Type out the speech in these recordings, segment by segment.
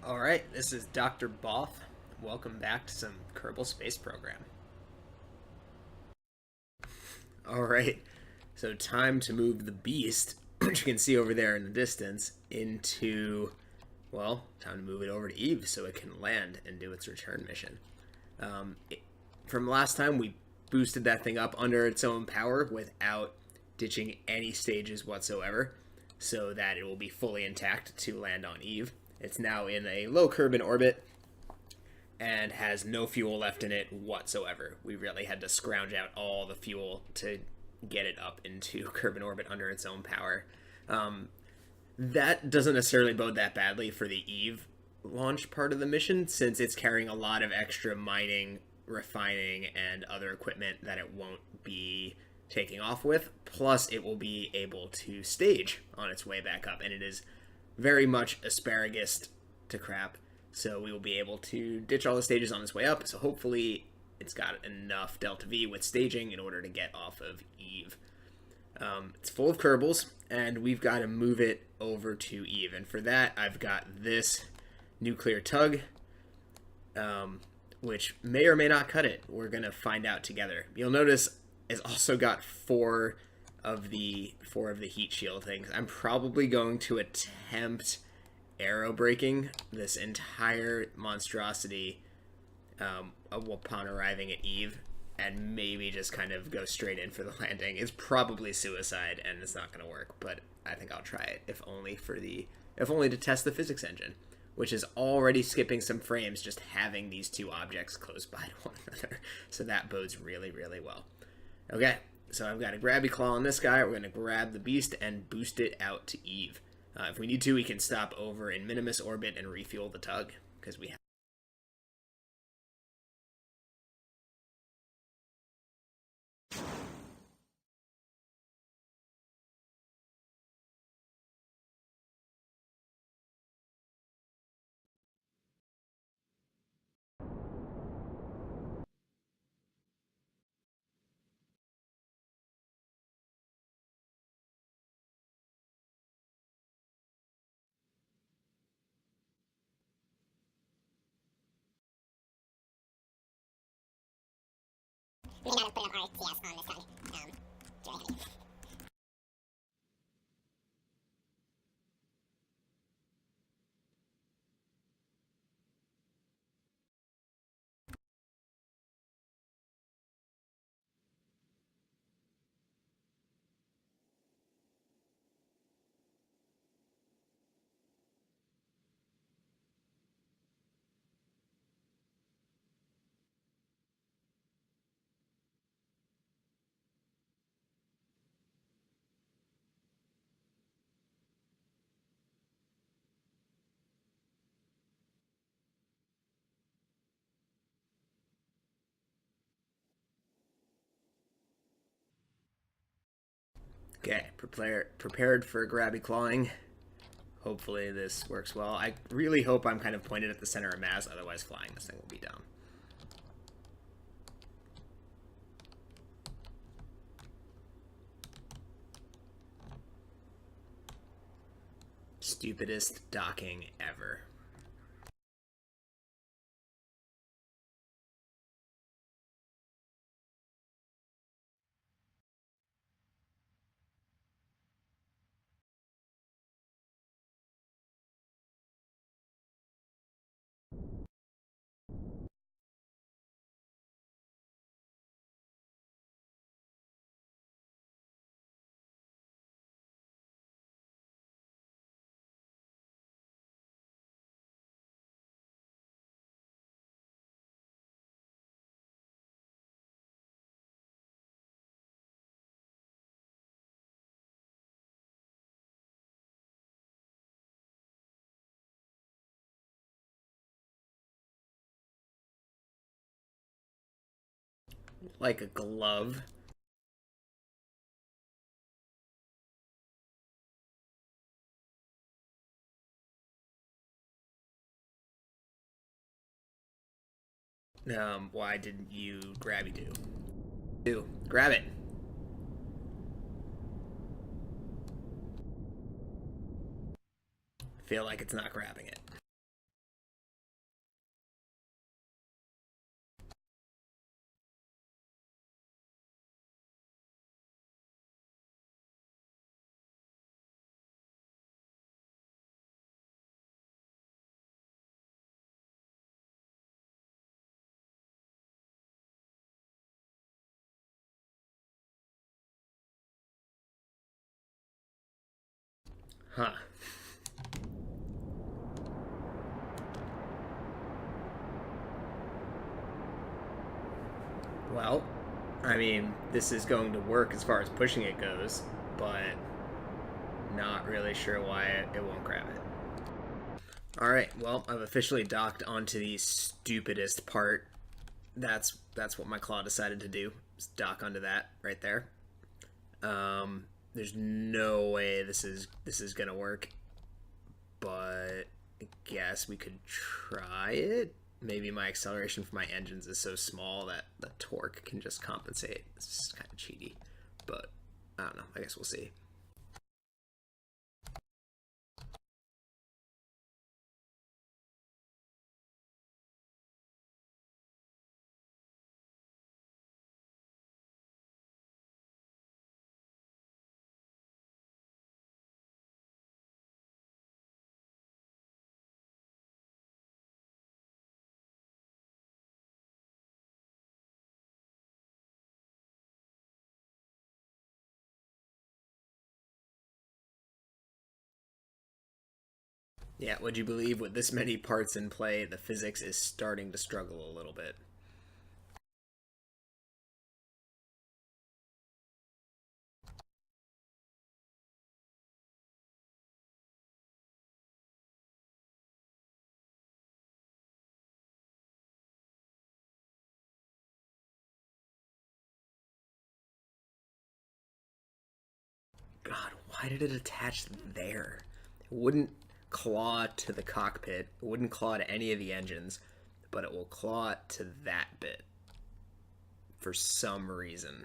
Alright, this is Dr. Both. Welcome back to some Kerbal Space Program. Alright, so time to move the beast, which you can see over there in the distance, into, well, time to move it over to Eve so it can land and do its return mission. From last time, we boosted that thing up under its own power without ditching any stages whatsoever, so that it will be fully intact to land on Eve. It's now in a low Kerbin orbit and has no fuel left in it whatsoever. We really had to scrounge out all the fuel to get it up into Kerbin orbit under its own power. That doesn't necessarily bode that badly for the Eve launch part of the mission, since it's carrying a lot of extra mining, refining, and other equipment that it won't be taking off with. Plus, it will be able to stage on its way back up, and it is very much asparagus to crap. So we will be able to ditch all the stages on its way up. So hopefully it's got enough Delta V with staging in order to get off of Eve. It's full of Kerbals, and we've got to move it over to Eve. And for that, I've got this nuclear tug, which may or may not cut it. We're going to find out together. You'll notice it's also got four of the heat shield things. I'm probably going to attempt aero braking this entire monstrosity upon arriving at Eve, and maybe just kind of go straight in for the landing. It's probably suicide, and it's not going to work, but I think I'll try it, if only to test the physics engine, which is already skipping some frames just having these two objects close by to one another. So that bodes really, really well. Okay, so I've got a grabby claw on this guy. We're going to grab the beast and boost it out to Eve. If we need to, we can stop over in Minimus orbit and refuel the tug, because we have. May not have put an RTS on this gun. It's really heavy. Okay, prepared for grabby clawing. Hopefully this works well. I really hope I'm kind of pointed at the center of mass, otherwise flying this thing will be dumb. Stupidest docking ever. Like a glove. Why didn't you grabby do? Grab it. Feel like it's not grabbing it. Huh. Well, I mean, this is going to work as far as pushing it goes, but not really sure why it won't grab it. Alright, well, I've officially docked onto the stupidest part. That's what my claw decided to do. Just dock onto that right there. There's no way this is gonna work, but I guess we could try it. Maybe my acceleration for my engines is so small that the torque can just compensate. It's kind of cheaty, but I don't know. I guess we'll see. Yeah, would you believe with this many parts in play, the physics is starting to struggle a little bit? God, why did it attach there? It wouldn't claw to the cockpit, it wouldn't claw to any of the engines, but it will claw to that bit for some reason.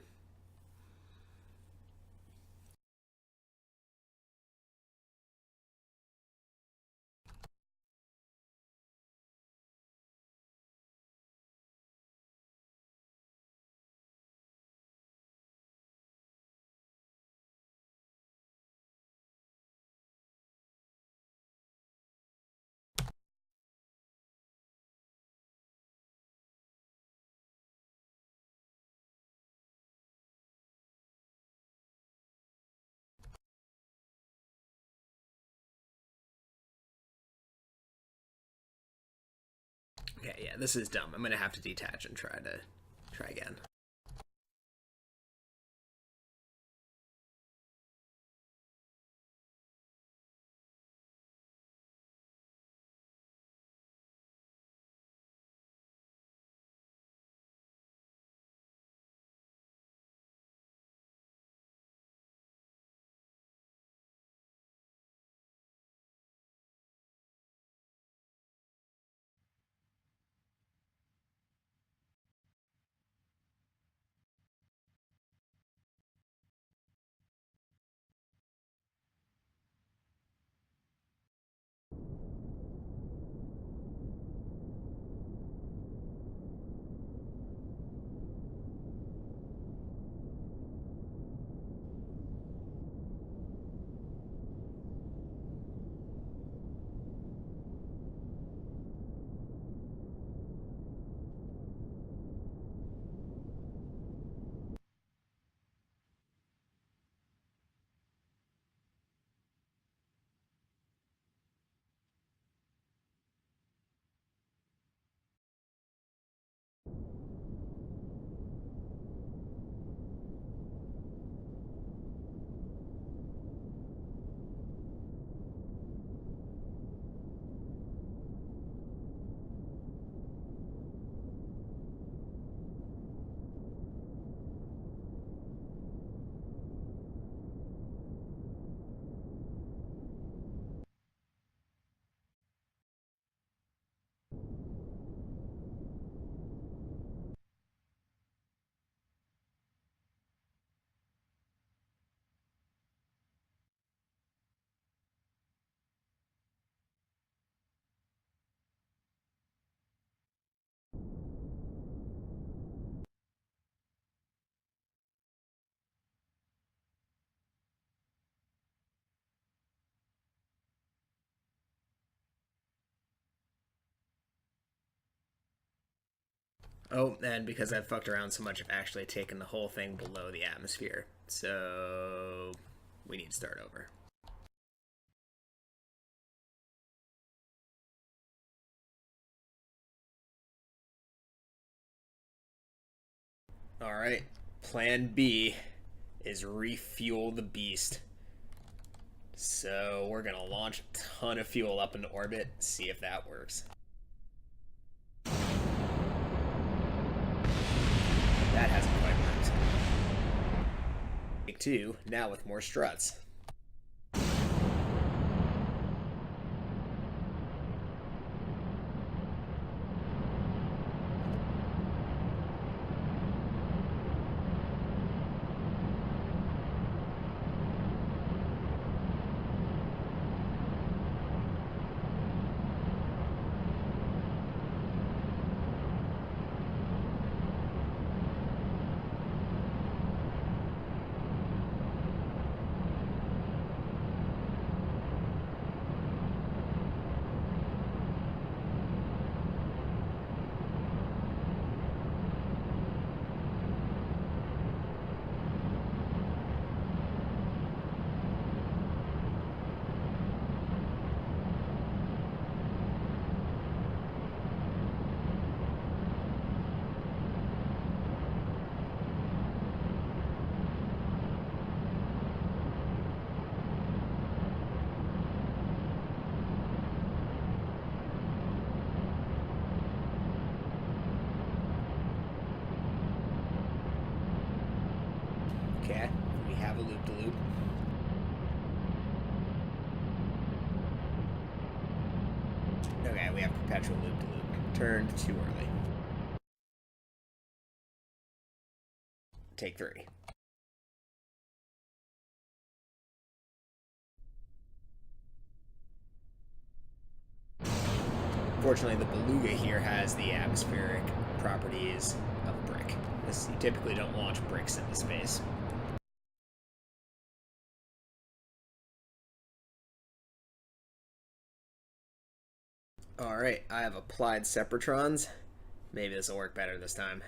Okay, yeah, this is dumb. I'm gonna have to detach and try again. Oh, and because I've fucked around so much, I've actually taken the whole thing below the atmosphere. So we need to start over. Alright, plan B is refuel the beast. So we're gonna launch a ton of fuel up into orbit, see if that works. That hasn't quite worked. Take two, now with more struts. Okay, we have a loop-de-loop. Okay, we have perpetual loop-de-loop. Turned too early. Take three. Fortunately, the Beluga here has the atmospheric properties of brick. You typically don't launch bricks into space. Alright, I have applied Separatrons. Maybe this will work better this time.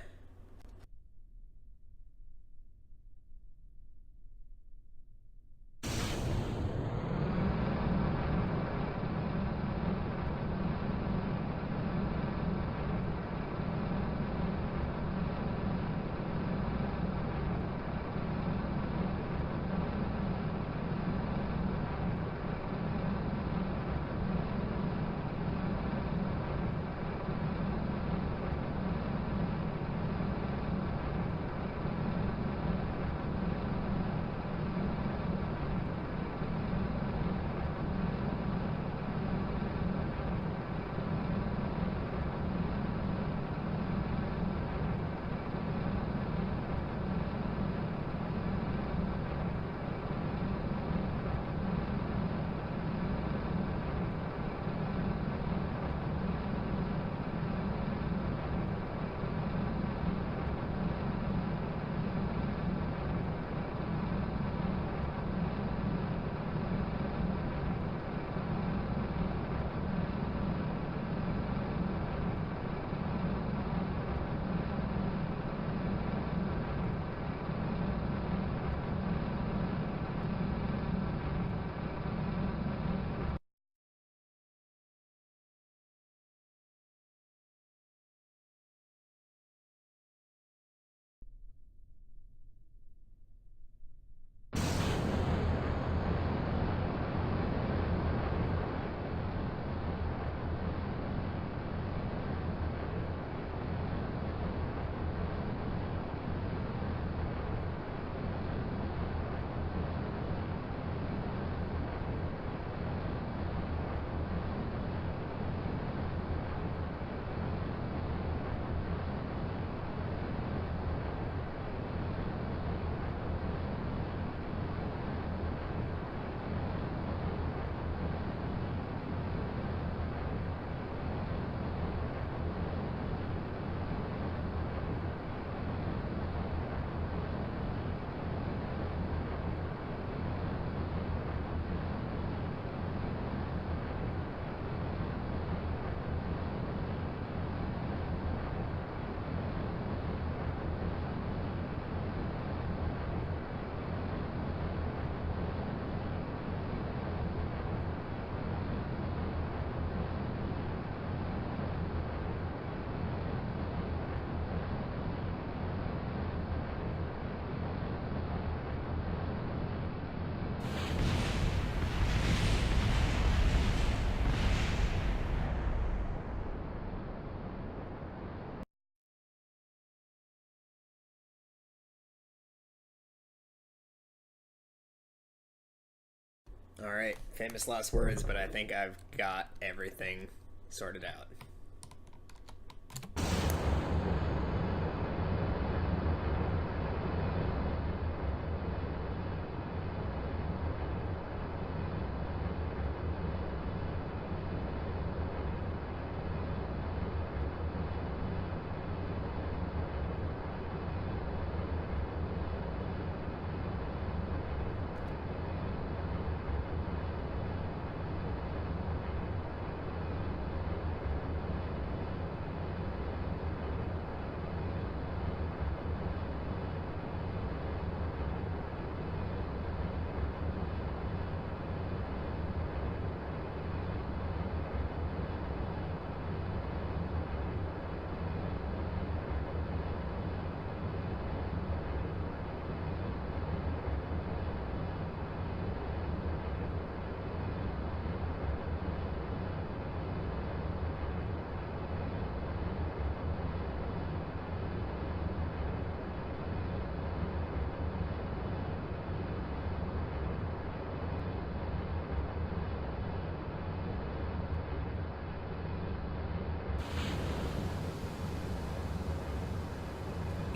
Alright, famous last words, but I think I've got everything sorted out.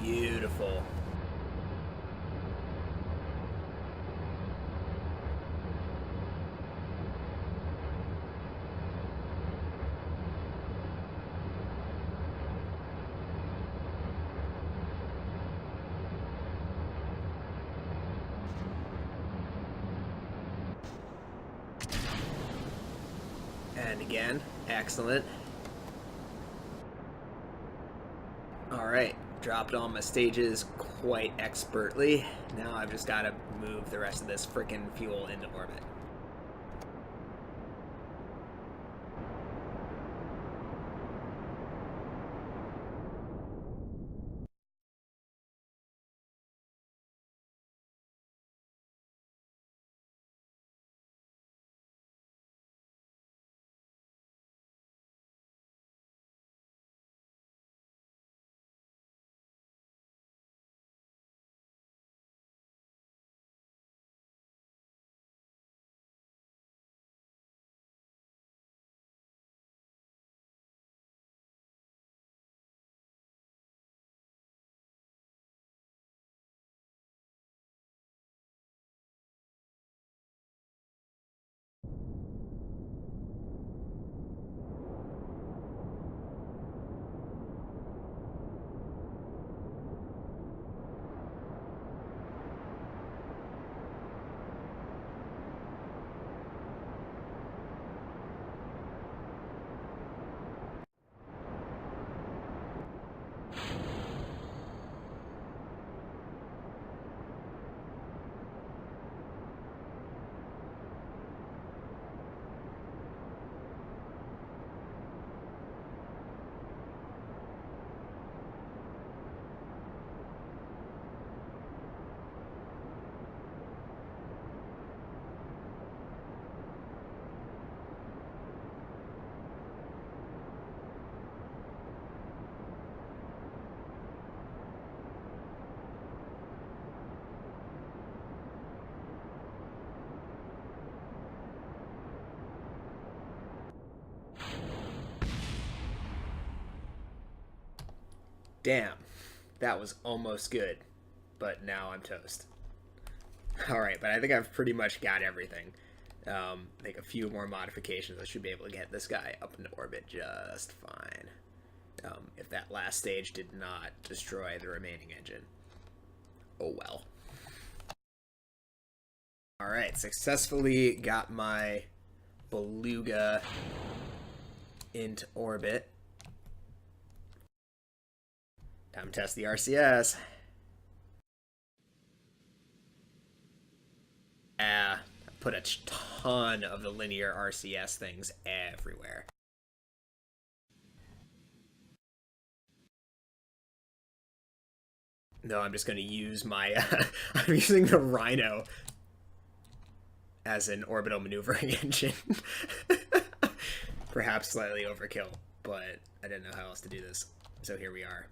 Beautiful. And again, excellent. Alright, dropped all my stages quite expertly. Now I've just got to move the rest of this frickin' fuel into orbit. Damn, that was almost good, but now I'm toast. Alright, but I think I've pretty much got everything. Make a few more modifications. I should be able to get this guy up into orbit just fine. If that last stage did not destroy the remaining engine. Oh well. Alright, successfully got my Beluga into orbit. Time to test the RCS. Put a ton of the linear RCS things everywhere. No, I'm just going to use my... I'm using the Rhino as an orbital maneuvering engine. Perhaps slightly overkill, but I didn't know how else to do this. So here we are.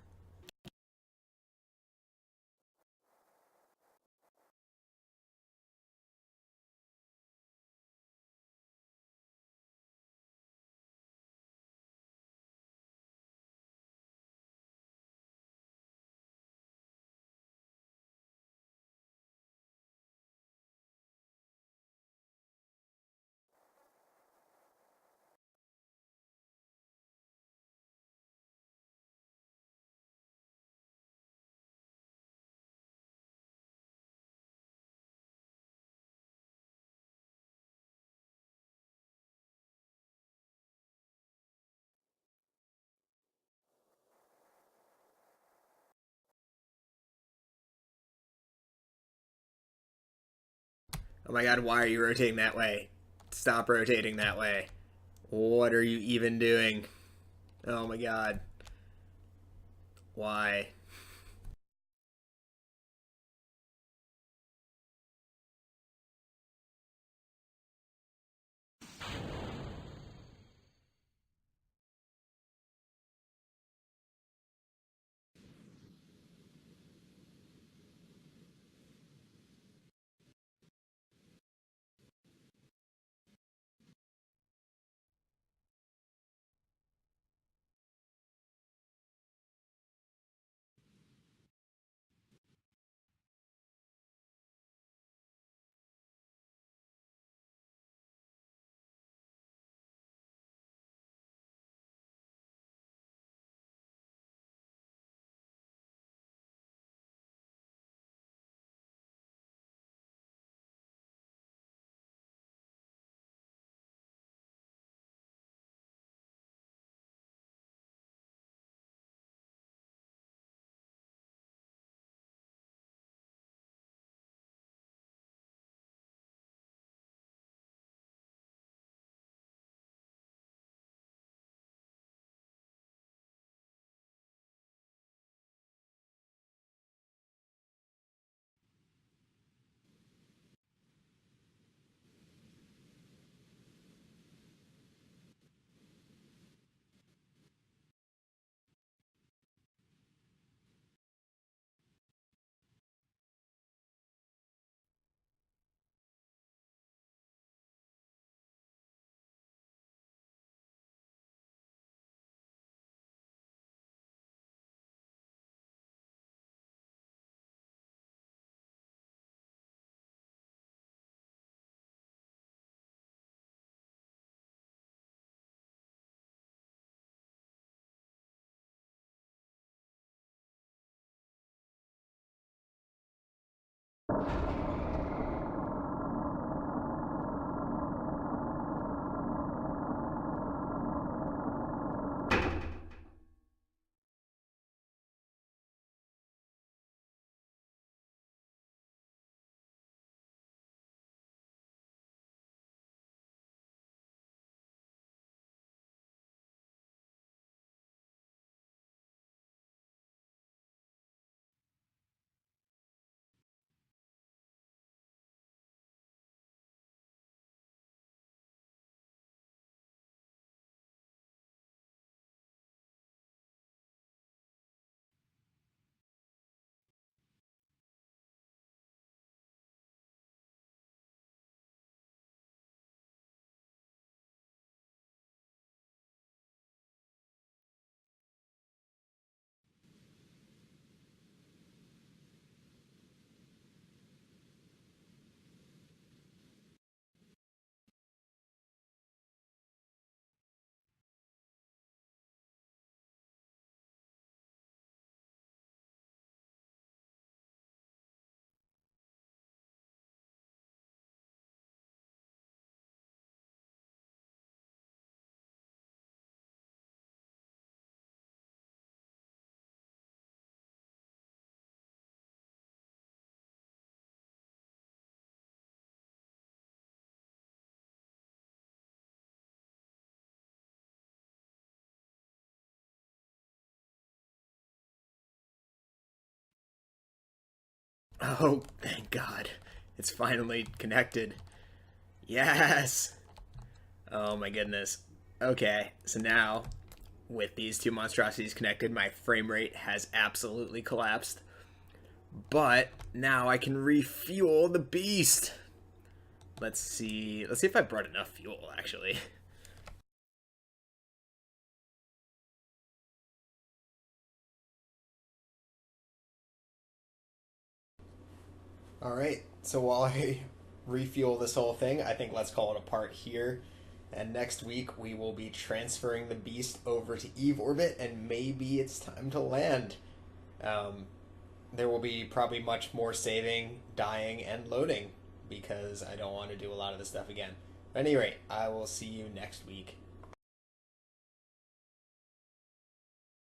Oh my god, why are you rotating that way? Stop rotating that way. What are you even doing? Oh my god. Why? Oh, thank God. It's finally connected. Yes! Oh my goodness. Okay, so now, with these two monstrosities connected, my frame rate has absolutely collapsed. But now I can refuel the beast. Let's see. Let's see if I brought enough fuel, actually. All right. So while I refuel this whole thing, I think let's call it a part here. And next week we will be transferring the beast over to Eve orbit, and maybe it's time to land. Um, there will be probably much more saving, dying, and loading because I don't want to do a lot of this stuff again. At any rate, I will see you next week.